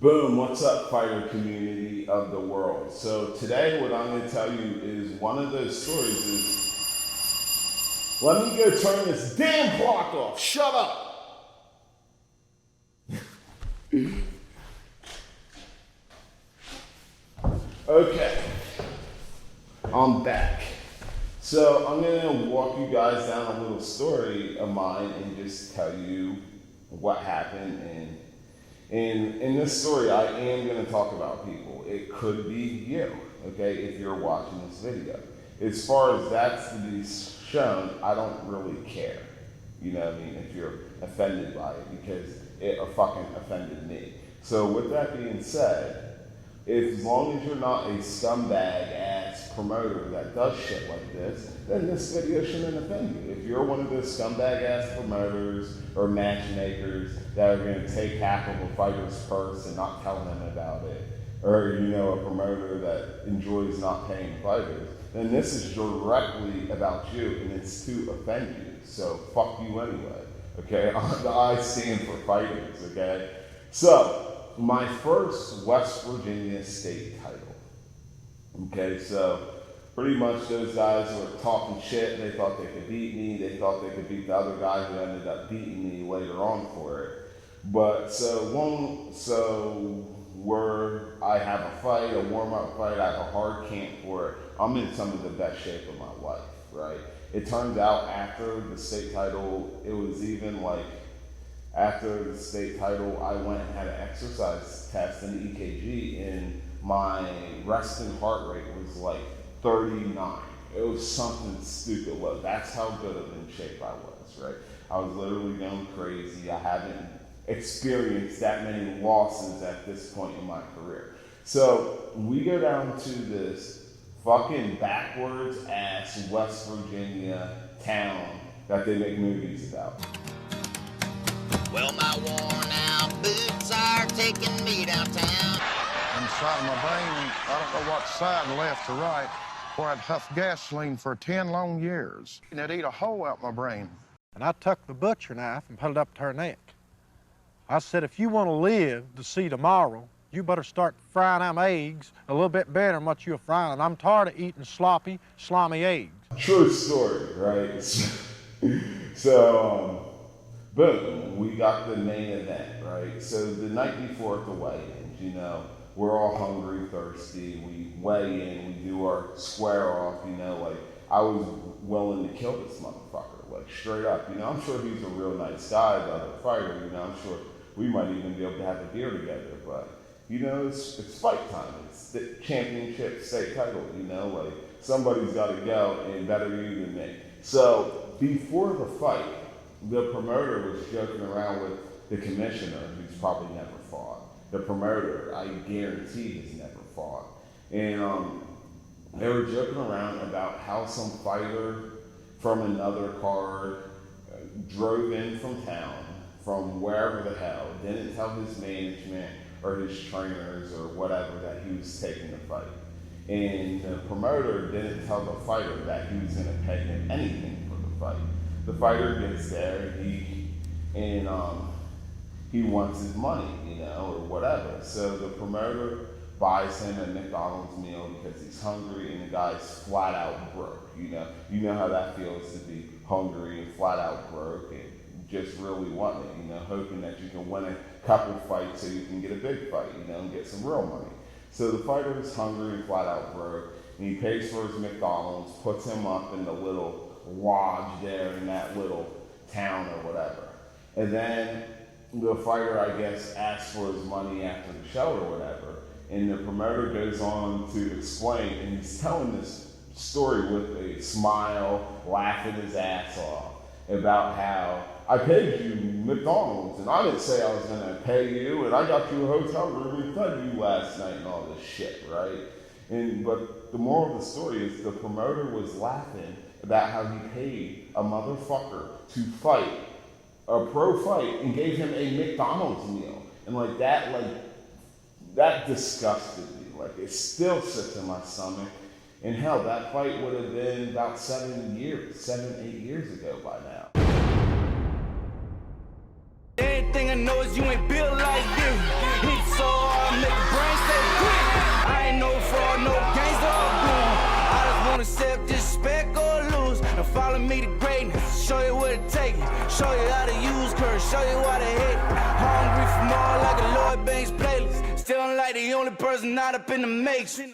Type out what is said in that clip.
Boom, what's up, fighter community of the world? So today what I'm going to tell you is one of those stories is, let me go turn this damn clock off, shut up! Okay, I'm back. So I'm going to walk you guys down a little story of mine and just tell you what happened. And in this story, I am going to talk about people. It could be you, okay, if you're watching this video. As far as that's to be shown, I don't really care. You know what I mean? If you're offended by it, because it fucking offended me. So with that being said, as long as you're not a scumbag ass promoter that does shit like this, then this video shouldn't offend you. If you're one of those scumbag ass promoters or matchmakers that are going to take half of a fighter's purse and not tell them about it, or you know, a promoter that enjoys not paying fighters, then this is directly about you and it's to offend you. So fuck you anyway. Okay, I stand for fighters. Okay, so my first West Virginia state title. Okay, so pretty much those guys were talking shit. They thought they could beat me. They thought they could beat the other guy who ended up beating me later on for it. But I have a fight, a warm-up fight. I have a hard camp for it. I'm in some of the best shape of my life, right? It turns out after the state title, it was even like, after the state title, I went and had an exercise test in the EKG, and my resting heart rate was like 39. It was something stupid low. That's how good of in shape I was, right? I was literally going crazy. I haven't experienced that many losses at this point in my career. So we go down to this fucking backwards ass West Virginia town that they make movies about. Well, my worn out boots are taking me downtown. Inside of my brain, I don't know what side, left or right, where I'd huffed gasoline for 10 long years. And it'd eat a hole out my brain. And I took the butcher knife and put it up to her neck. I said, if you want to live to see tomorrow, you better start frying them eggs a little bit better than what you're frying. And I'm tired of eating sloppy, slimy eggs. True story, right? So, boom, we got the main event, right? So the night before at the weigh-ins, you know, we're all hungry, thirsty, we weigh in, we do our square off, you know, like, I was willing to kill this motherfucker, like, straight up, you know, I'm sure he's a real nice guy, the other fighter, you know, I'm sure we might even be able to have a beer together, but, you know, it's fight time, it's the championship state title, you know, like, somebody's gotta go, and better you than me. So, before the fight, the promoter was joking around with the commissioner, who's probably never fought. The promoter, I guarantee, has never fought. And they were joking around about how some fighter from another card drove in from town, from wherever the hell, didn't tell his management or his trainers or whatever that he was taking the fight. And the promoter didn't tell the fighter that he was going to pay him anything for the fight. The fighter gets there, he wants his money, you know, or whatever. So the promoter buys him a McDonald's meal because he's hungry, and the guy's flat out broke. You know how that feels to be hungry and flat out broke and just really wanting it, you know, hoping that you can win a couple fights so you can get a big fight, you know, and get some real money. So the fighter is hungry and flat out broke, and he pays for his McDonald's, puts him up in the little lodge there in that little town or whatever. And then the fighter, I guess, asks for his money after the show or whatever. And the promoter goes on to explain, and he's telling this story with a smile, laughing his ass off about how I paid you McDonald's, and I didn't say I was going to pay you, and I got you a hotel room and fed you last night and all this shit, right? But the moral of the story is the promoter was laughing about how he paid a motherfucker to fight a pro fight and gave him a McDonald's meal. And that disgusted me. Like, it still sits in my stomach. And hell, that fight would have been about 7, 8 years ago by now. Everything I know is you ain't built like this. Hit so hard. calling me the greatness. Show you what it takes. Show you how to use curse. Show you how to hit. Hungry for more like a Lloyd Banks playlist. Still like the only person not up in the mix.